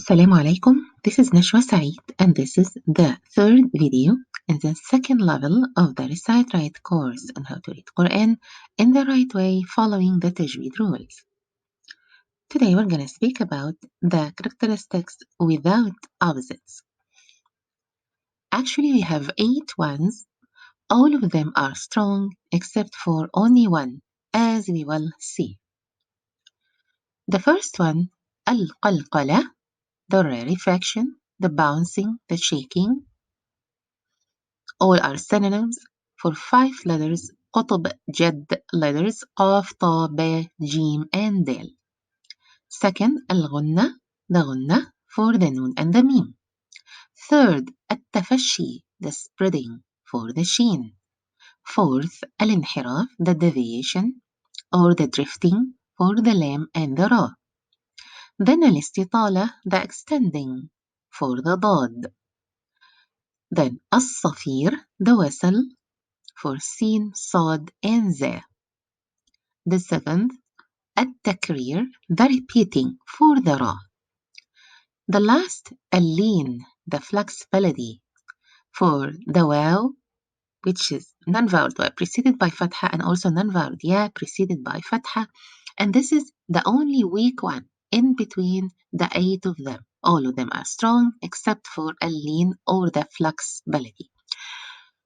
Assalamu alaikum. This is Nashwa Saeed, and this is the third video in the second level of the Recite Right course on how to read Quran in the right way following the Tajweed rules. Today we're going to speak about the characteristics without opposites. Actually, we have 8 ones. All of them are strong except for only one, as we will see. The first one, al-qalqala, the rarefaction, the bouncing, the shaking. All are synonyms for 5 letters, قطب جد letters, قاف طا با جيم and دال. Second, الغنة, the غنة for the noon and the meme. Third, التفشي, the spreading for the sheen. Fourth, الانحراف, the deviation or the drifting for the lam and the ra. Then الاستطالة, the extending for the ضاد. Then الصفير, the whistle for sin, صاد and za. The seventh, التكرير, the repeating for the ra. The last, اللين, the flexibility for the waw, which is non-voweled wa preceded by fatha and also non-voweled ya preceded by fatha. And this is the only weak one in between the 8 of them. All of them are strong except for اللين or the flexibility.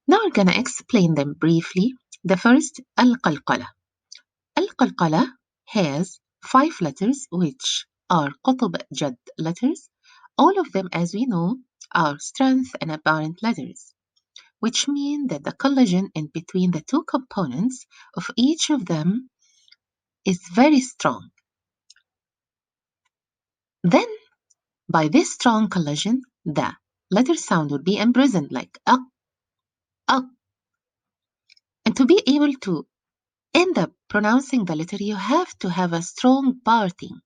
Now we're going to explain them briefly. The first, القلقلة. القلقلة has 5 letters which are قطب جد letters. All of them, as we know, are strength and apparent letters, which mean that the collision in between the two components of each of them is very strong. Then, by this strong collision, the letter sound would be imprisoned like ak, ak. And to be able to end up pronouncing the letter, you have to have a strong parting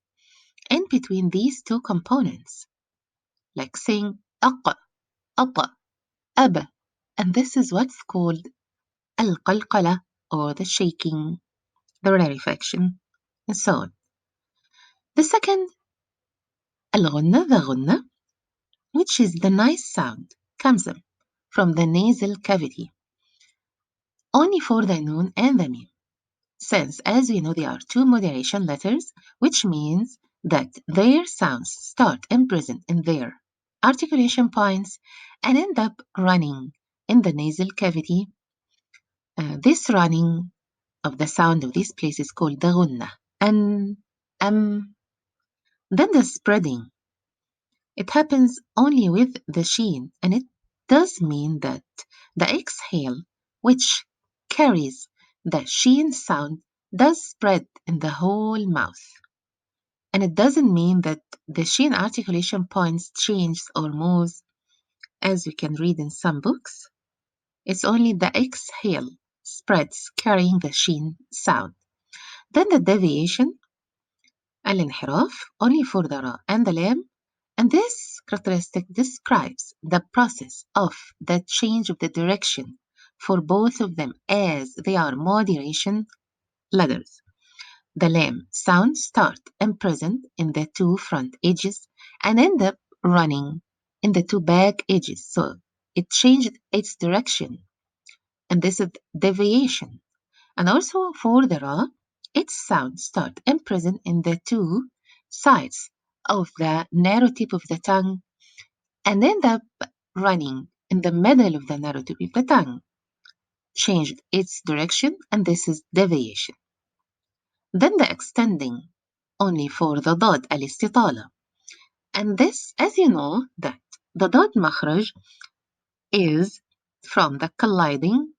in between these two components, like saying aq, ata, aba. And this is what's called al-qalqala, or the shaking, the rarefaction, and so on. The second, al-ghunna, the ghunna, which is the nice sound, comes from the nasal cavity, only for the noon and the meme. Since, as we know, they are 2 moderation letters, which means that their sounds start imprisoned in their articulation points and end up running in the nasal cavity. This running of the sound of this place is called the ghunna. And then the spreading. It happens only with the sheen, and it does mean that the exhale, which carries the sheen sound, does spread in the whole mouth. And it doesn't mean that the sheen articulation points change or moves, as we can read in some books. It's only the exhale spreads carrying the sheen sound. Then the deviation, al-inhiraf, only for the ra and the lam. And this characteristic describes the process of the change of the direction for both of them, as they are moderation letters. The lam sounds start imprisoned in the 2 front edges and end up running in the 2 back edges. So it changed its direction, and this is deviation. And also for the ra, its sounds start imprisoned in the 2 sides of the narrow tip of the tongue and end up running in the middle of the narrow tip of the tongue. Changed its direction, and this is deviation. Then the extending, only for the ضاد الاستطالة. And this, as you know, that the ضاد مخرج is from the colliding,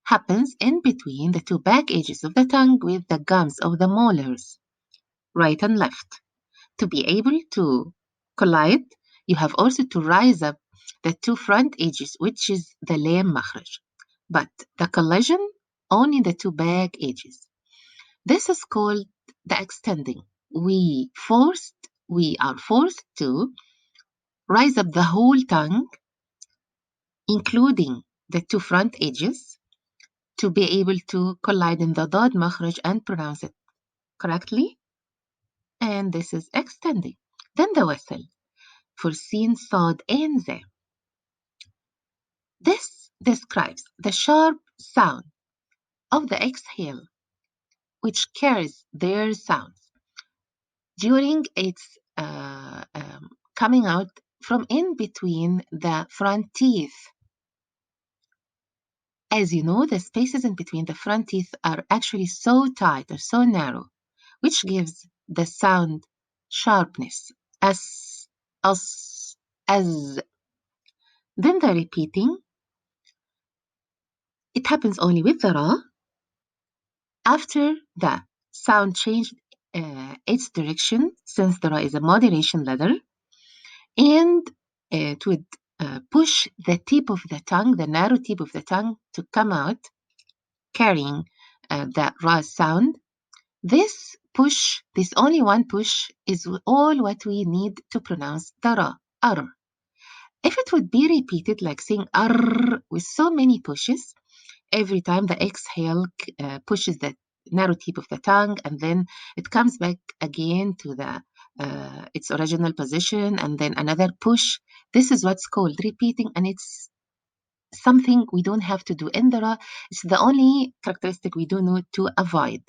happens in between the 2 back edges of the tongue with the gums of the molars, right and left. To be able to collide, you have also to rise up the 2 front edges, which is the lam makhraj. But the collision, only the 2 back edges. This is called the extending. We are forced to rise up the whole tongue, including the 2 front edges, to be able to collide in the ضاد makhraj and pronounce it correctly. And this is extending. Then the whistle. for sin, صاد, and ذا. This describes the sharp sound of the exhale, which carries their sounds during its coming out from in between the front teeth. As you know, the spaces in between the front teeth are actually so tight or so narrow, which gives the sound sharpness. As, as. Then the repeating, it happens only with the ra. After the sound changed its direction, since the ra is a moderation letter, and it would push the tip of the tongue, the narrow tip of the tongue, to come out, carrying the ra sound. This push, this only one push, is all what we need to pronounce the ra, ar. If it would be repeated like saying ar with so many pushes, every time the exhale pushes the narrow tip of the tongue, and then it comes back again to the its original position, and then another push. This is what's called repeating, and it's something we don't have to do in the ra. It's the only characteristic we do need to avoid.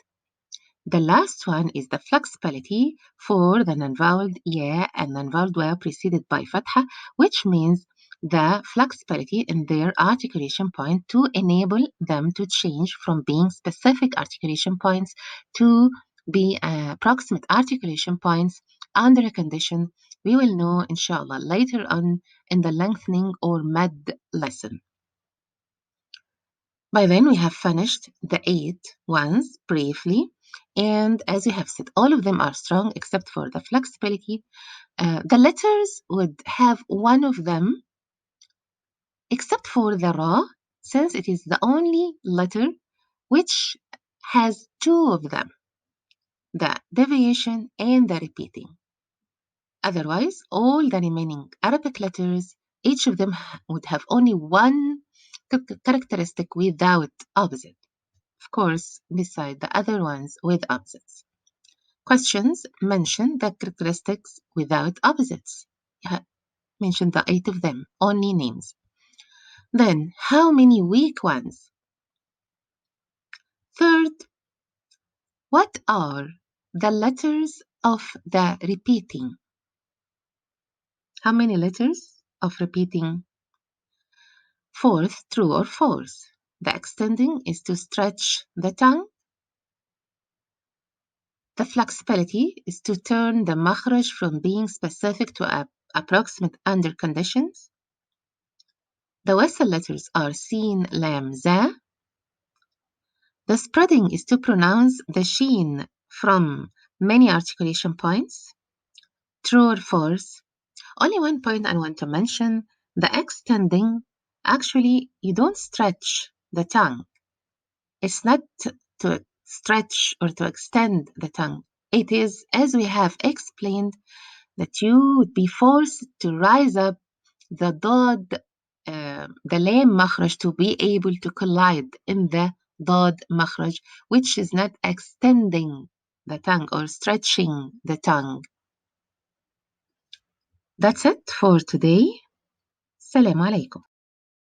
The last one is the flexibility for the non-voweled ya and non-voweled wa preceded by fatha, which means the flexibility in their articulation point to enable them to change from being specific articulation points to be approximate articulation points under a condition we will know, inshallah, later on in the lengthening or mad lesson. By then, we have finished the 8 ones briefly, and as we have said, all of them are strong except for the flexibility. The letters would have one of them, except for the ra, since it is the only letter which has two of them, the deviation and the repeating. Otherwise, all the remaining Arabic letters, each of them would have only one characteristic without opposite. Of course, beside the other ones with opposites. Questions mention the characteristics without opposites. Mention the 8 of them, only names. Then, how many weak ones? Third, what are the letters of the repeating? How many letters of repeating? Fourth, true or false? The extending is to stretch the tongue. The flexibility is to turn the makhraj from being specific to approximate under conditions. The wasal letters are sin, lam, za. The spreading is to pronounce the sheen from many articulation points. True or false? Only one point I want to mention, the extending, actually you don't stretch the tongue. It's not to stretch or to extend the tongue. It is, as we have explained, that you would be forced to rise up the dad, the lam makhraj, to be able to collide in the dad makhraj, which is not extending the tongue or stretching the tongue. That's it for today. Assalamu alaikum.